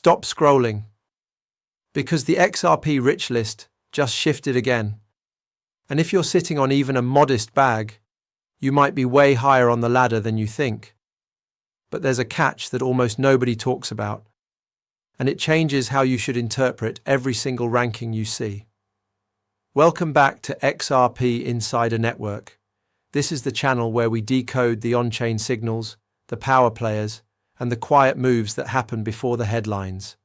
Stop scrolling. Because the XRP Rich List just shifted again. And if you're sitting on even a modest bag, you might be way higher on the ladder than you think. But there's a catch that almost nobody talks about, and it changes how you should interpret every single ranking you see. Welcome back to XRP Insider Network. This is the channel where we decode the on-chain signals, the power players, and the quiet moves that happen before the headlines.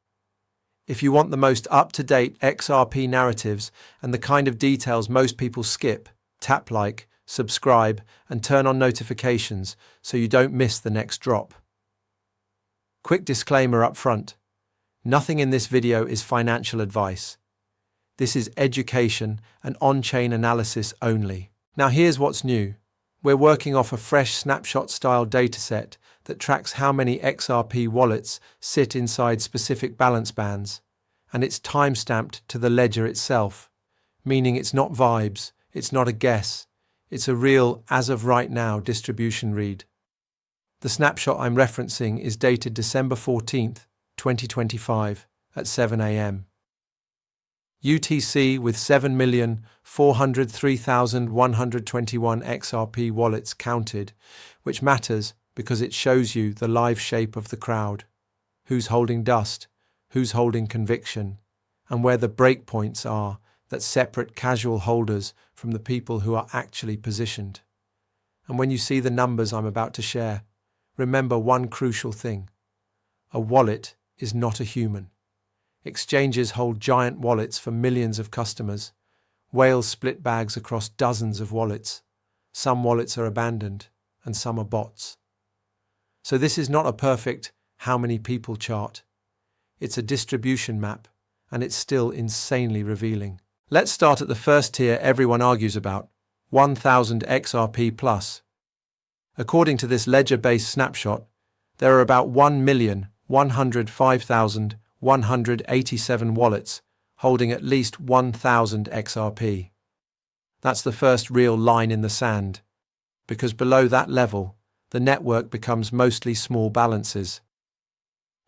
If you want the most up-to-date XRP narratives and the kind of details most people skip, tap like, subscribe, and turn on notifications so you don't miss the next drop. Quick disclaimer up front. Nothing in this video is financial advice. This is education and on-chain analysis only. Now here's what's new. We're working off a fresh snapshot-style dataset that tracks how many XRP wallets sit inside specific balance bands, and it's time-stamped to the ledger itself, meaning it's not vibes, it's not a guess, it's a real as-of-right-now distribution read. The snapshot I'm referencing is dated December 14th, 2025 at 7 a.m. UTC with 7,403,121 XRP wallets counted, which matters because it shows you the live shape of the crowd, who's holding dust, who's holding conviction, and where the breakpoints are that separate casual holders from the people who are actually positioned. And when you see the numbers I'm about to share, remember one crucial thing. A wallet is not a human. Exchanges hold giant wallets for millions of customers. Whales split bags across dozens of wallets. Some wallets are abandoned, and some are bots. So this is not a perfect how many people chart. It's a distribution map, and it's still insanely revealing. Let's start at the first tier everyone argues about, 1,000 XRP plus. According to this ledger-based snapshot, there are about 1,105,187 wallets holding at least 1,000 XRP. That's the first real line in the sand, because below that level, the network becomes mostly small balances.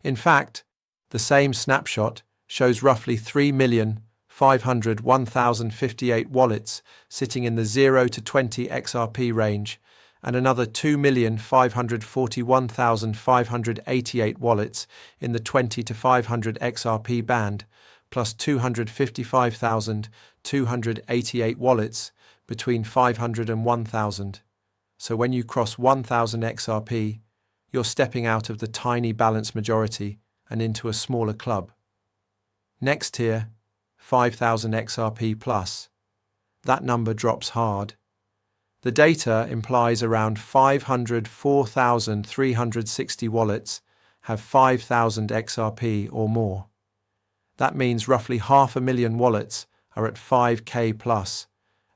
In fact, the same snapshot shows roughly 3,501,058 wallets sitting in the 0 to 20 XRP range, and another 2,541,588 wallets in the 20 to 500 XRP band, plus 255,288 wallets between 500 and 1,000. So when you cross 1,000 XRP, you're stepping out of the tiny balance majority and into a smaller club. Next tier, 5,000 XRP plus. That number drops hard. The data implies around 504,360 wallets have 5,000 XRP or more. That means roughly 500,000 wallets are at 5K plus,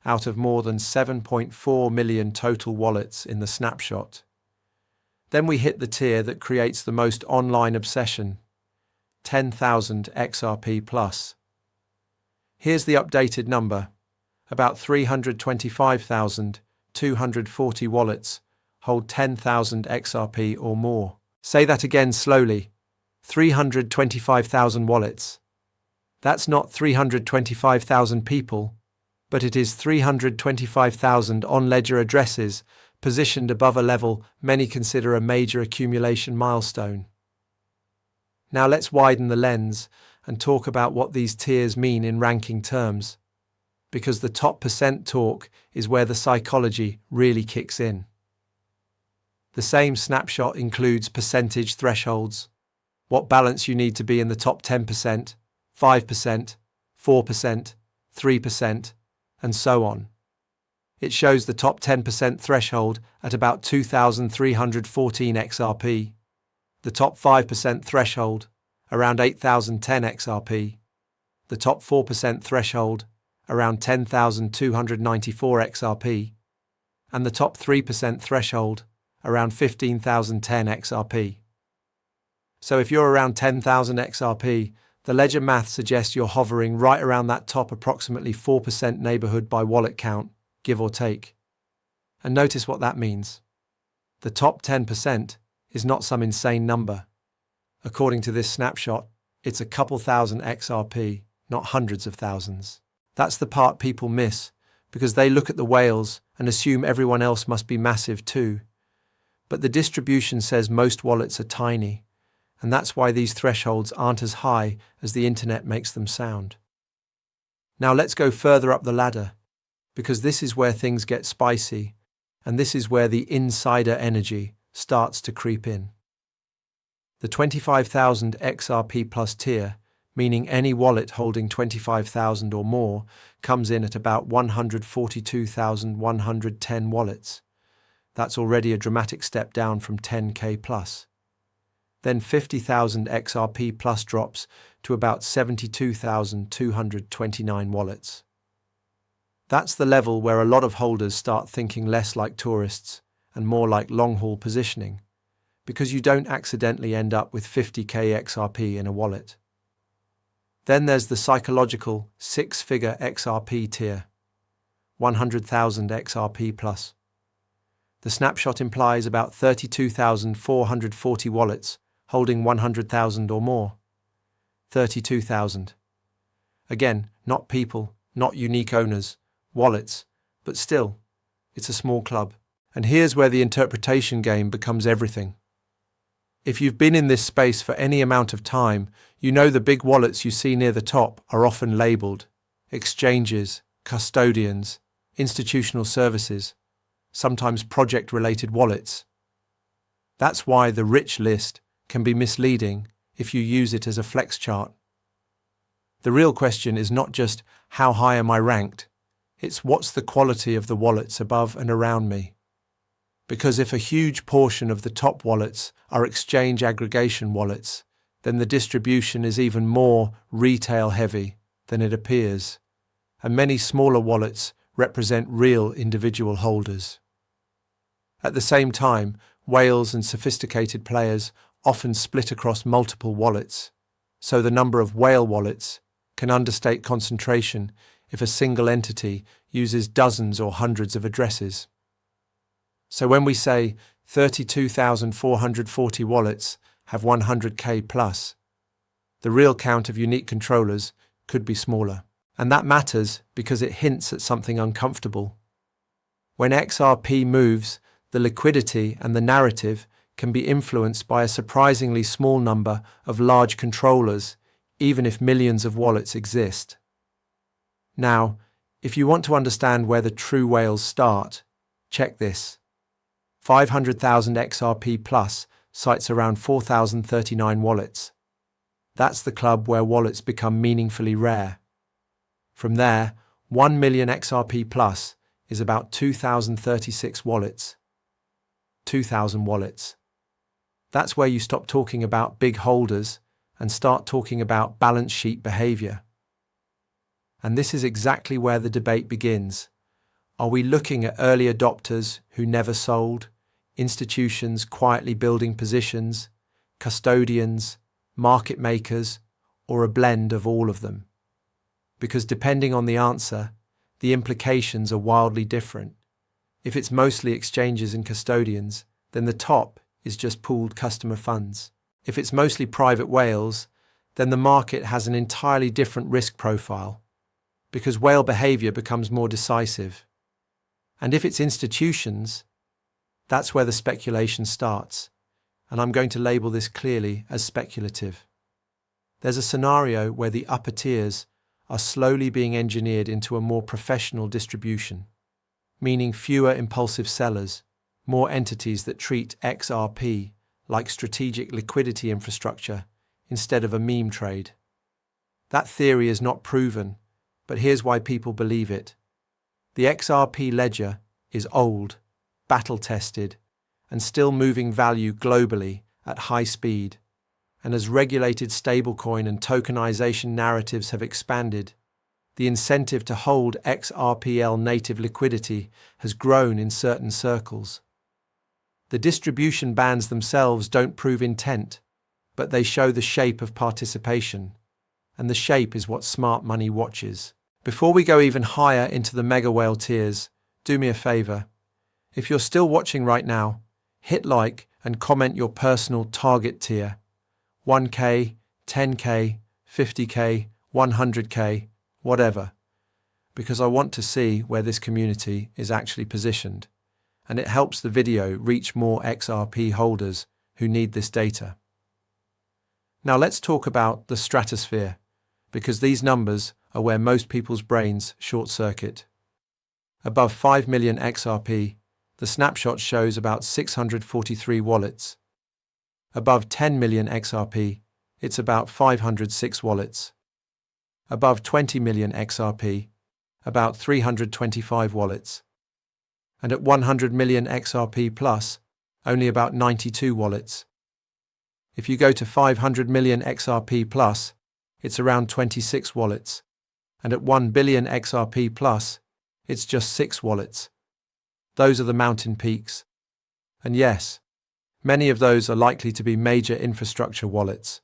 out of more than 7.4 million total wallets in the snapshot. Then we hit the tier that creates the most online obsession, 10,000 XRP plus. Here's the updated number. About 325,240 wallets hold 10,000 XRP or more. Say that again slowly. 325,000 wallets. That's not 325,000 people, but it is 325,000 on-ledger addresses positioned above a level many consider a major accumulation milestone. Now let's widen the lens and talk about what these tiers mean in ranking terms, because the top percent talk is where the psychology really kicks in. The same snapshot includes percentage thresholds, what balance you need to be in the top 10%, 5%, 4%, 3%, and so on. It shows the top 10% threshold at about 2,314 XRP, the top 5% threshold around 8,010 XRP, the top 4% threshold around 10,294 XRP, and the top 3% threshold around 15,010 XRP. So if you're around 10,000 XRP, the ledger math suggests you're hovering right around that top approximately 4% neighborhood by wallet count, give or take. And notice what that means. The top 10% is not some insane number. According to this snapshot, It's a couple thousand XRP, not hundreds of thousands. That's the part people miss, because they look at the whales and assume everyone else must be massive too. But the distribution says most wallets are tiny, and that's why these thresholds aren't as high as the internet makes them sound. Now let's go further up the ladder, because this is where things get spicy, and this is where the insider energy starts to creep in. The 25,000 XRP plus tier, meaning any wallet holding 25,000 or more, comes in at about 142,110 wallets. That's already a dramatic step down from 10K plus. Then 50,000 XRP plus drops to about 72,229 wallets. That's the level where a lot of holders start thinking less like tourists and more like long-haul positioning, because you don't accidentally end up with 50K XRP in a wallet. Then there's the psychological six-figure XRP tier, 100,000 XRP plus. The snapshot implies about 32,440 wallets holding 100,000 or more. 32,000. Again, not people, not unique owners, wallets, but still, it's a small club. And here's where the interpretation game becomes everything. If you've been in this space for any amount of time, you know the big wallets you see near the top are often labeled exchanges, custodians, institutional services, sometimes project-related wallets. That's why the Rich List can be misleading if you use it as a flex chart. The real question is not just how high am I ranked, it's what's the quality of the wallets above and around me. Because if a huge portion of the top wallets are exchange aggregation wallets, then the distribution is even more retail heavy than it appears, and many smaller wallets represent real individual holders. At the same time, whales and sophisticated players often split across multiple wallets, so the number of whale wallets can understate concentration if a single entity uses dozens or hundreds of addresses. So when we say 32,440 wallets have 100K plus, the real count of unique controllers could be smaller. And that matters because it hints at something uncomfortable. When XRP moves, the liquidity and the narrative can be influenced by a surprisingly small number of large controllers, even if millions of wallets exist. Now, if you want to understand where the true whales start, check this. 500,000 XRP plus cites around 4,039 wallets. That's the club where wallets become meaningfully rare. From there, 1 million XRP plus is about 2,036 wallets. 2,000 wallets. That's where you stop talking about big holders and start talking about balance sheet behavior. And this is exactly where the debate begins. Are we looking at early adopters who never sold, institutions quietly building positions, custodians, market makers, or a blend of all of them? Because depending on the answer, the implications are wildly different. If it's mostly exchanges and custodians, then the top is just pooled customer funds. If it's mostly private whales, then the market has an entirely different risk profile, because whale behavior becomes more decisive. And if it's institutions, that's where the speculation starts, and I'm going to label this clearly as speculative. There's a scenario where the upper tiers are slowly being engineered into a more professional distribution, meaning fewer impulsive sellers, more entities that treat XRP like strategic liquidity infrastructure instead of a meme trade. That theory is not proven, but here's why people believe it. The XRP ledger is old, battle-tested, and still moving value globally at high speed. And as regulated stablecoin and tokenization narratives have expanded, the incentive to hold XRPL native liquidity has grown in certain circles. The distribution bands themselves don't prove intent, but they show the shape of participation, and the shape is what smart money watches. Before we go even higher into the mega whale tiers, do me a favor. If you're still watching right now, hit like and comment your personal target tier. 1K, 10K, 50K, 100K, whatever, because I want to see where this community is actually positioned, and it helps the video reach more XRP holders who need this data. Now let's talk about the stratosphere, because these numbers are where most people's brains short-circuit. Above 5 million XRP, the snapshot shows about 643 wallets. Above 10 million XRP, it's about 506 wallets. Above 20 million XRP, about 325 wallets. And at 100 million XRP plus, only about 92 wallets. If you go to 500 million XRP plus, it's around 26 wallets. And at 1 billion XRP plus, it's just 6 wallets. Those are the mountain peaks. And yes, many of those are likely to be major infrastructure wallets,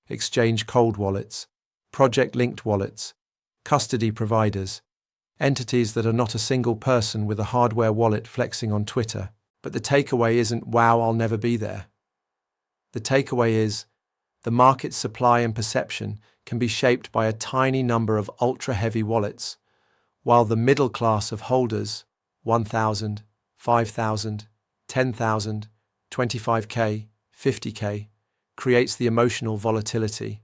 exchange cold wallets, project-linked wallets, custody providers, entities that are not a single person with a hardware wallet flexing on Twitter. But the takeaway isn't, wow, I'll never be there. The takeaway is, the market's supply and perception can be shaped by a tiny number of ultra-heavy wallets, while the middle class of holders, 1,000, 5,000, 10,000, 25K, 50K, creates the emotional volatility.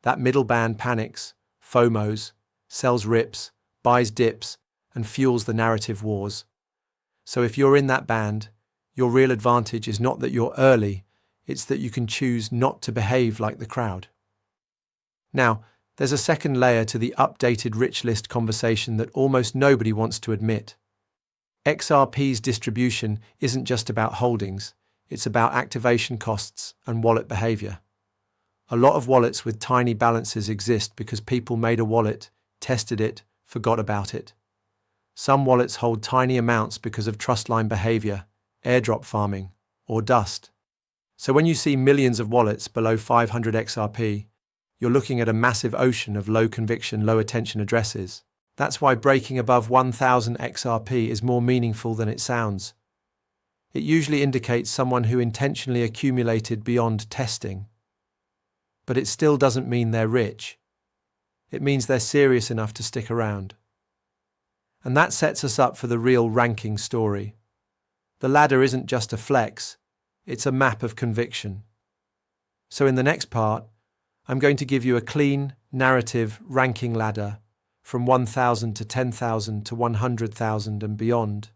That middle band panics, FOMOs, sells rips, buys dips, and fuels the narrative wars. So if you're in that band, your real advantage is not that you're early, it's that you can choose not to behave like the crowd. Now, there's a second layer to the updated Rich List conversation that almost nobody wants to admit. XRP's distribution isn't just about holdings, it's about activation costs and wallet behavior. A lot of wallets with tiny balances exist because people made a wallet, tested it, forgot about it. Some wallets hold tiny amounts because of trustline behavior, airdrop farming, or dust. So when you see millions of wallets below 500 XRP, you're looking at a massive ocean of low-conviction, low-attention addresses. That's why breaking above 1,000 XRP is more meaningful than it sounds. It usually indicates someone who intentionally accumulated beyond testing. But it still doesn't mean they're rich. It means they're serious enough to stick around. And that sets us up for the real ranking story. The ladder isn't just a flex, it's a map of conviction. So in the next part, I'm going to give you a clean, narrative ranking ladder from 1,000 to 10,000 to 100,000 and beyond.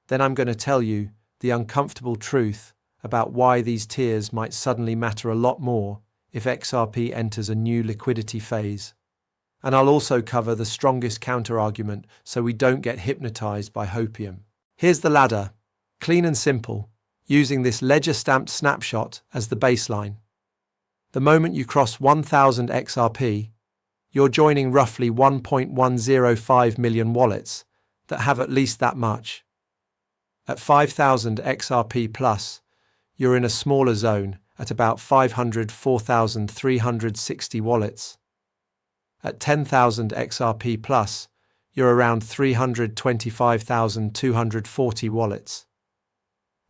Then I'm going to tell you the uncomfortable truth about why these tiers might suddenly matter a lot more if XRP enters a new liquidity phase. And I'll also cover the strongest counter-argument so we don't get hypnotized by hopium. Here's the ladder, clean and simple, using this ledger-stamped snapshot as the baseline. The moment you cross 1,000 XRP, you're joining roughly 1.105 million wallets that have at least that much. At 5,000 XRP plus, you're in a smaller zone at about 4,360 wallets. At 10,000 XRP plus, you're around 325,240 wallets.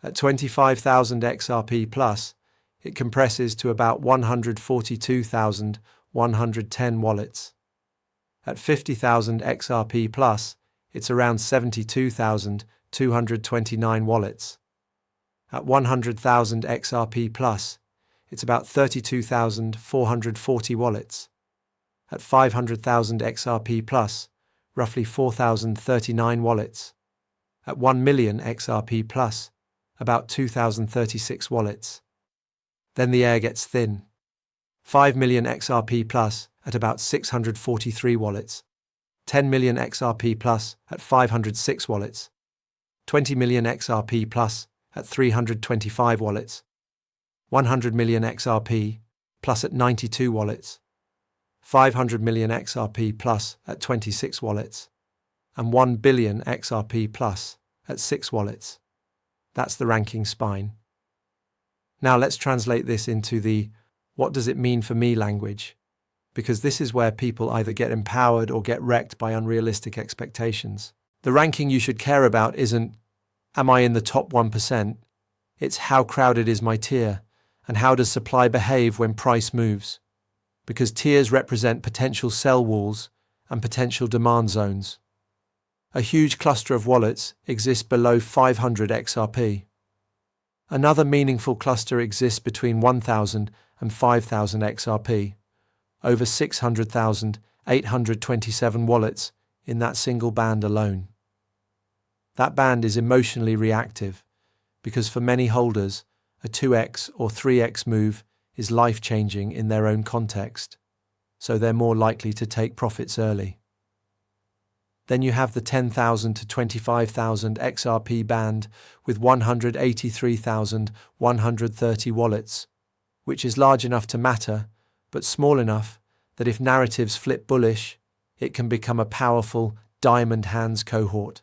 At 25,000 XRP plus, it compresses to about 142,110 wallets. At 50,000 XRP plus, it's around 72,229 wallets. At 100,000 XRP plus, it's about 32,440 wallets. At 500,000 XRP plus, roughly 4,039 wallets. At 1 million XRP plus, about 2,036 wallets. Then the air gets thin. 5 million XRP plus at about 643 wallets. 10 million XRP plus at 506 wallets. 20 million XRP plus at 325 wallets. 100 million XRP plus at 92 wallets. 500 million XRP plus at 26 wallets. And 1 billion XRP plus at 6 wallets. That's the ranking spine. Now let's translate this into the what does it mean for me language, because this is where people either get empowered or get wrecked by unrealistic expectations. The ranking you should care about isn't, am I in the top 1%? It's how crowded is my tier, and how does supply behave when price moves? because tiers represent potential sell walls and potential demand zones. A huge cluster of wallets exists below 500 XRP. Another meaningful cluster exists between 1,000 and 5,000 XRP, over 600,827 wallets in that single band alone. That band is emotionally reactive because for many holders, a 2x or 3x move is life-changing in their own context, so they're more likely to take profits early. Then you have the 10,000 to 25,000 XRP band with 183,130 wallets, which is large enough to matter, but small enough that if narratives flip bullish, it can become a powerful diamond hands cohort.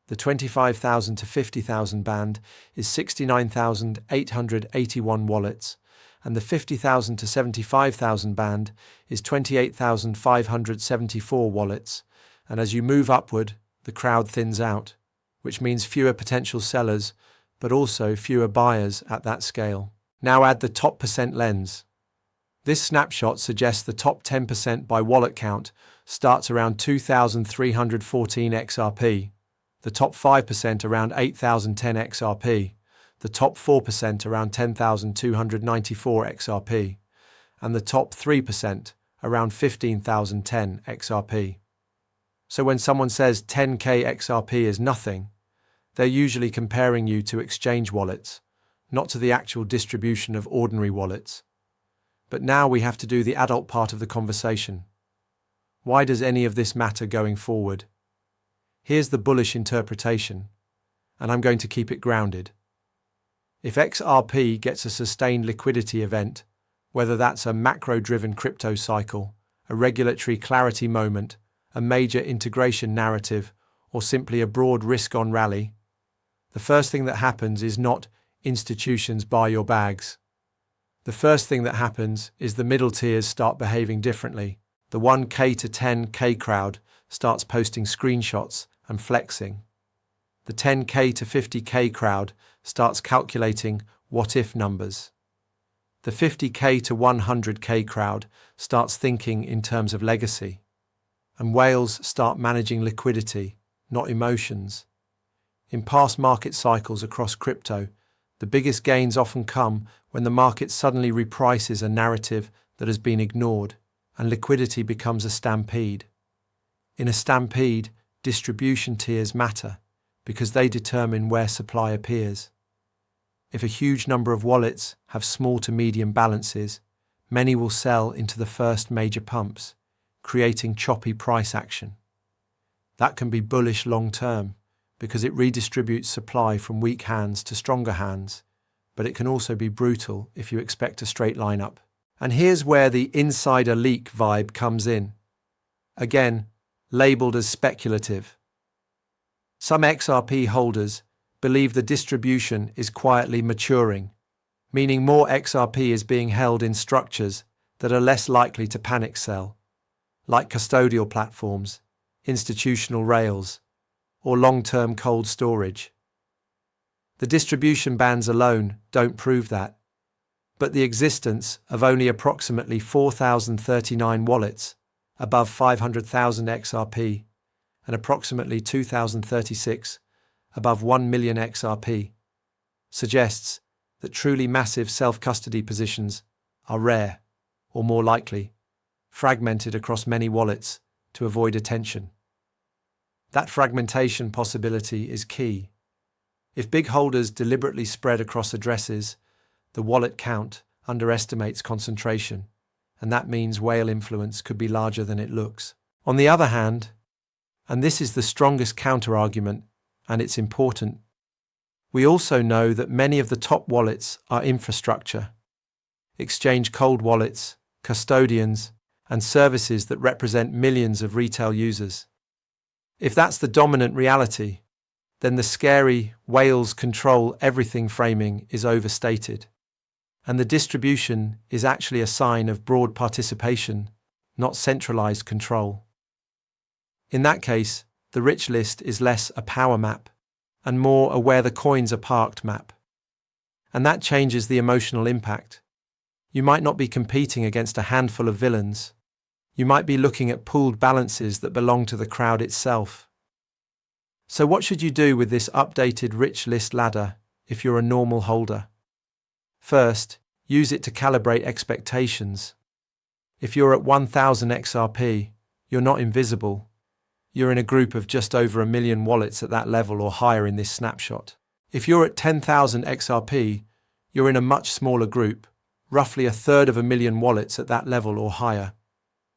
The 25,000 to 50,000 band is 69,881 wallets, and the 50,000 to 75,000 band is 28,574 wallets. And as you move upward, the crowd thins out, which means fewer potential sellers, but also fewer buyers at that scale. Now add the top percent lens. This snapshot suggests the top 10% by wallet count starts around 2,314 XRP, the top 5% around 8,010 XRP, the top 4% around 10,294 XRP, and the top 3% around 15,010 XRP. So when someone says 10k XRP is nothing, they're usually comparing you to exchange wallets, not to the actual distribution of ordinary wallets. But now we have to do the adult part of the conversation. Why does any of this matter going forward? Here's the bullish interpretation, and I'm going to keep it grounded. If XRP gets a sustained liquidity event, whether that's a macro-driven crypto cycle, a regulatory clarity moment, a major integration narrative, or simply a broad risk-on rally, the first thing that happens is not institutions buy your bags. The first thing that happens is the middle tiers start behaving differently. The 1K to 10K crowd starts posting screenshots and flexing. The 10K to 50K crowd starts calculating what-if numbers. The 50K to 100K crowd starts thinking in terms of legacy. And whales start managing liquidity, not emotions. In past market cycles across crypto, the biggest gains often come when the market suddenly reprices a narrative that has been ignored, and liquidity becomes a stampede. In a stampede, distribution tiers matter because they determine where supply appears. If a huge number of wallets have small to medium balances, many will sell into the first major pumps, creating choppy price action. That can be bullish long-term because it redistributes supply from weak hands to stronger hands, but it can also be brutal if you expect a straight line up. And here's where the insider leak vibe comes in. Again, labeled as speculative. Some XRP holders believe the distribution is quietly maturing, meaning more XRP is being held in structures that are less likely to panic sell, like custodial platforms, institutional rails, or long-term cold storage. The distribution bands alone don't prove that, but the existence of only approximately 4,039 wallets above 500,000 XRP and approximately 2,036 above 1 million XRP suggests that truly massive self-custody positions are rare, or more likely, fragmented across many wallets to avoid attention. That fragmentation possibility is key. If big holders deliberately spread across addresses, the wallet count underestimates concentration, and that means whale influence could be larger than it looks. On the other hand, and this is the strongest counter-argument, and it's important, we also know that many of the top wallets are infrastructure, exchange cold wallets, custodians, and services that represent millions of retail users. If that's the dominant reality, then the scary whales control everything framing is overstated, and the distribution is actually a sign of broad participation, not centralized control. In that case, the rich list is less a power map and more a where the coins are parked map. And that changes the emotional impact. You might not be competing against a handful of villains. You might be looking at pooled balances that belong to the crowd itself. So what should you do with this updated rich list ladder if you're a normal holder? First, use it to calibrate expectations. If you're at 1000 XRP, you're not invisible. You're in a group of just over 1 million wallets at that level or higher in this snapshot. If you're at 10,000 XRP, you're in a much smaller group, roughly 1/3 of 1 million wallets at that level or higher.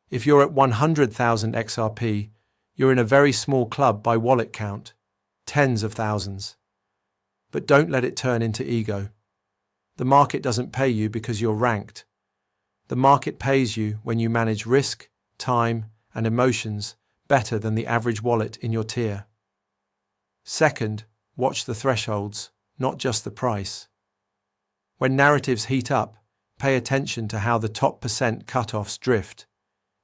If you're at 100,000 XRP, you're in a very small club by wallet count, tens of thousands. But don't let it turn into ego. The market doesn't pay you because you're ranked. The market pays you when you manage risk, time, and emotions better than the average wallet in your tier. Second, watch the thresholds, not just the price. When narratives heat up, pay attention to how the top percent cutoffs drift.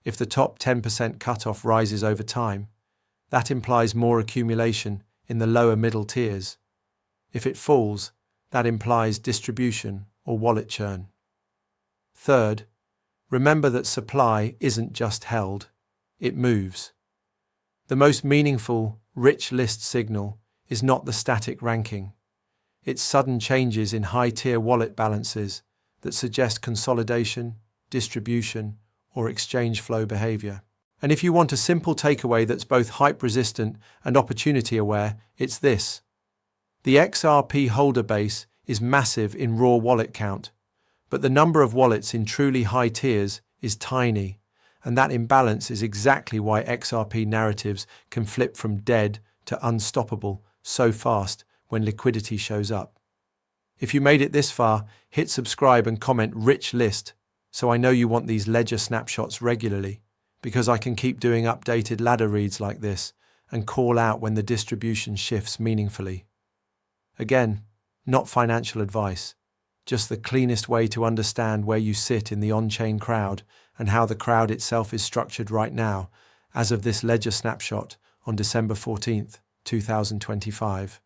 If the top 10% cutoff rises over time, that implies more accumulation in the lower middle tiers. If it falls, that implies distribution or wallet churn. Third, remember that supply isn't just held, it moves. The most meaningful, rich list signal is not the static ranking. It's sudden changes in high-tier wallet balances that suggest consolidation, distribution, or exchange flow behavior. And if you want a simple takeaway that's both hype-resistant and opportunity-aware, it's this. The XRP holder base is massive in raw wallet count, but the number of wallets in truly high tiers is tiny, and that imbalance is exactly why XRP narratives can flip from dead to unstoppable so fast when liquidity shows up. If you made it this far, hit subscribe and comment Rich List so I know you want these ledger snapshots regularly, because I can keep doing updated ladder reads like this and call out when the distribution shifts meaningfully. Again, not financial advice, just the cleanest way to understand where you sit in the on-chain crowd and how the crowd itself is structured right now, as of this ledger snapshot on December 14th, 2025.